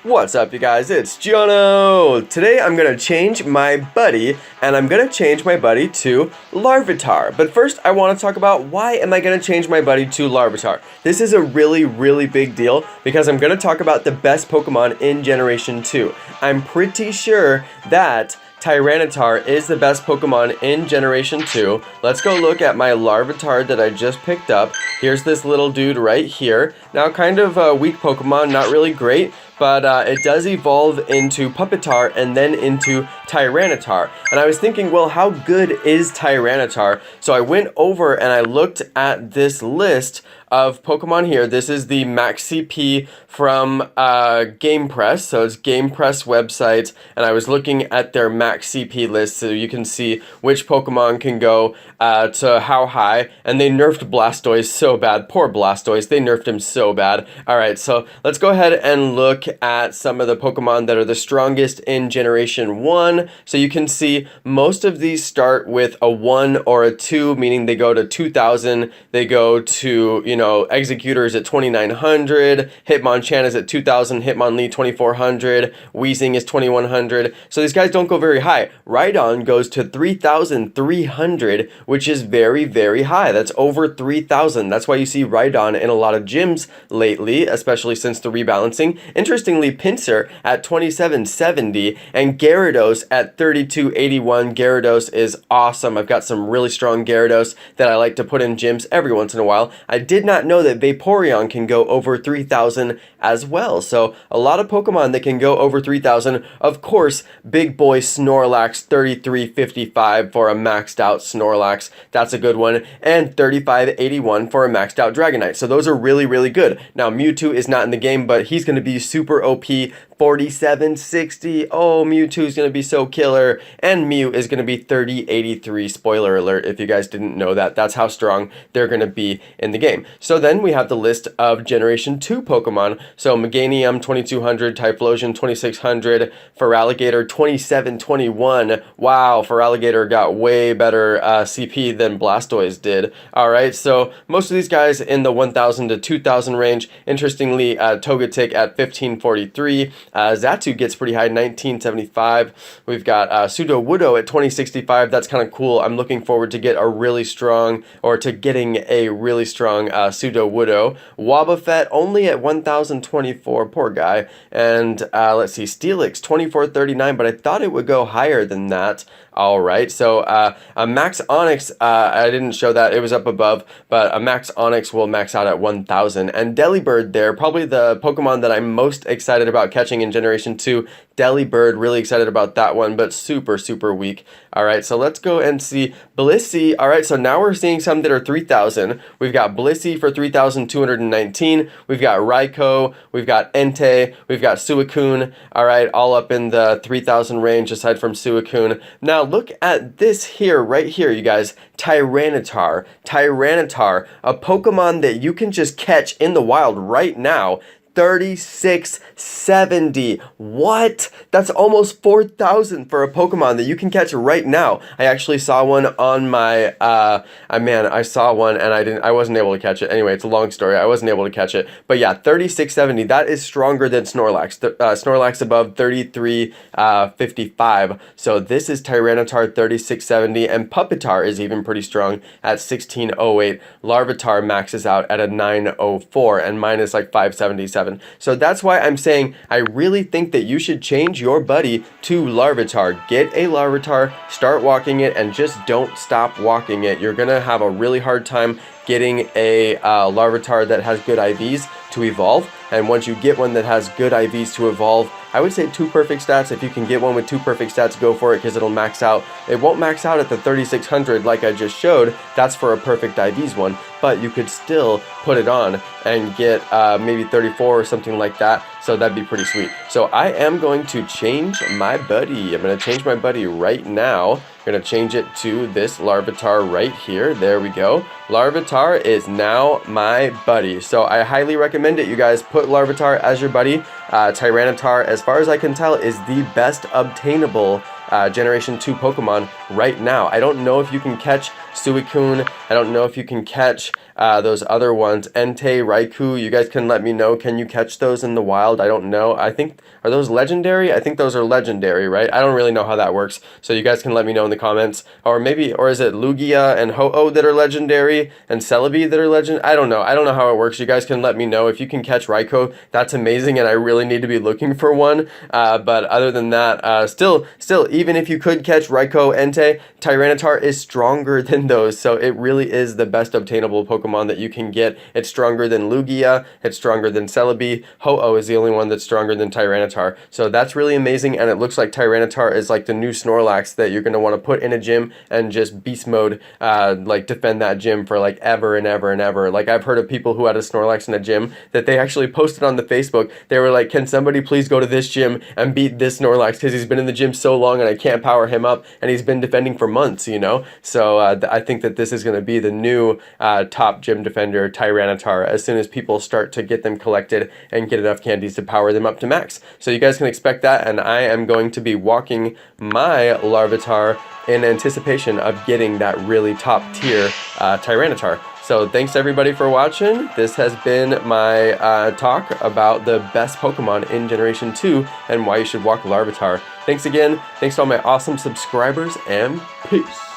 What's up, you guys? It's Jonno! Today I'm gonna change my buddy, and I'm gonna change my buddy to Larvitar. But first, I want to talk about why am I gonna change my buddy to Larvitar. This is a really big deal because I'm gonna talk about the best Pokemon in Generation 2. I'm pretty sure that Tyranitar is the best Pokemon in Generation 2. Let's go look at my Larvitar that I just picked up. Here's this little dude right here. Now, kind of a weak Pokemon, not really great, but it does evolve into Pupitar and then into Tyranitar. And I was thinking, well, how good is Tyranitar? So I went over and I looked at this list of Pokemon here. This is the Max CP from Game Press. So it's Game Press website, and I was looking at their Max CP list so you can see which Pokemon can go to how high. And they nerfed Blastoise so bad. Poor Blastoise. They nerfed him so bad. Alright, so let's go ahead and look at some of the Pokemon that are the strongest in Generation 1. So you can see most of these start with a 1 or a 2, meaning they go to 2000. They go to, you know, Executor's at 2900, Hitmonchan is at 2000, Hitmonlee 2400, Weezing is 2100. So these guys don't go very high. Rhydon goes to 3300, which is very high. That's over 3000. That's why you see Rhydon in a lot of gyms lately, especially since the rebalancing. Interestingly, Pinsir at 2770 and Gyarados at 3281. Gyarados is awesome. I've got some really strong Gyarados that I like to put in gyms every once in a while. I did not know that Vaporeon can go over 3000 as well. So a lot of Pokemon that can go over 3000. Of course, big boy Snorlax 3355 for a maxed out Snorlax. That's a good one. And 3581 for a maxed out Dragonite. So those are really good. Now Mewtwo is not in the game, but he's going to be super OP. 4760. Oh, Mewtwo is going to be so killer. And Mew is going to be 3083. Spoiler alert if you guys didn't know that. That's how strong they're going to be in the game. So then we have the list of Generation 2 Pokemon. So Meganium 2200, Typhlosion 2600, Feraligatr 2721. Wow, Feraligatr got way better CP than Blastoise did. Alright, so most of these guys in the 1000 to 2000 range. Interestingly, Togetic at 1543. Xatu gets pretty high, 1975. We've got Sudowoodo at 2065. That's kind of cool. I'm looking forward to getting a really strong Sudowoodo. Wobbuffet only at 1024. Poor guy. And let's see, Steelix 2439, but I thought it would go higher than that. Alright, so a Max Onyx, I didn't show that, it was up above, but a Max Onyx will max out at 1000. And Delibird there, probably the Pokemon that I'm most excited about catching in Generation 2. Delibird, really excited about that one, but super weak. Alright, so let's go and see Blissey. Alright, so now we're seeing some that are 3000. We've got Blissey for 3219. We've got Raikou. We've got Entei. We've got Suicune. Alright, all up in the 3000 range aside from Suicune. Now look at this here, right here, you guys. Tyranitar. Tyranitar, a Pokemon that you can just catch in the wild right now. 3670. What? That's almost 4000 for a Pokemon that you can catch right now. I actually saw one on my I saw one and I wasn't able to catch it. Anyway, it's a long story. I wasn't able to catch it. But yeah, 3670. That is stronger than Snorlax. Snorlax above 3355. So this is Tyranitar 3670, and Pupitar is even pretty strong at 1608. Larvitar maxes out at a 904 and mine is like 577. So that's why I'm saying I really think that you should change your buddy to Larvitar. Get a Larvitar, start walking it, and just don't stop walking it. You're going to have a really hard time getting a Larvitar that has good IVs to evolve. And once you get one that has good IVs to evolve, I would say 2 perfect stats. If you can get one with 2 perfect stats, go for it because it'll max out. It won't max out at the 3600 like I just showed. That's for a perfect IVs one. But you could still put it on and get maybe 34 or something like that. So that'd be pretty sweet. So I am going to change my buddy. I'm going to change my buddy right now. I'm going to change it to this Larvitar right here. There we go. Larvitar is now my buddy. So I highly recommend it, you guys. Put Larvitar as your buddy. Tyranitar, as far as I can tell, is the best obtainable Generation 2 Pokemon right now. I don't know if you can catch Suicune. I don't know if you can catch those other ones. Entei, Raikou, you guys can let me know. Can you catch those in the wild? I don't know. I think, are those legendary? I think those are legendary, right? I don't really know how that works. So you guys can let me know in the comments. Or maybe, or is it Lugia and Ho-Oh that are legendary and Celebi that are legend? I don't know. I don't know how it works. You guys can let me know. If you can catch Raikou, that's amazing, and I really need to be looking for one. But other than that, still, even if you could catch Raikou, Entei, Tyranitar is stronger than those. So it really is the best obtainable Pokemon that you can get. It's stronger than Lugia. It's stronger than Celebi. Ho-Oh is the only one that's stronger than Tyranitar. So that's really amazing, and it looks like Tyranitar is like the new Snorlax that you're going to want to put in a gym and just beast mode, like defend that gym for like ever and ever and ever. Like I've heard of people who had a Snorlax in a gym that they actually posted on the Facebook. They were like, can somebody please go to this gym and beat this Snorlax because he's been in the gym so long and I can't power him up, and he's been defending for months, you know? So I think that this is going to be the new top gym defender, Tyranitar, as soon as people start to get them collected and get enough candies to power them up to max. So you guys can expect that, and I am going to be walking my Larvitar in anticipation of getting that really top tier Tyranitar. So thanks everybody for watching. This has been my talk about the best Pokemon in Generation 2 and why you should walk Larvitar. Thanks again. Thanks to all my awesome subscribers, and peace.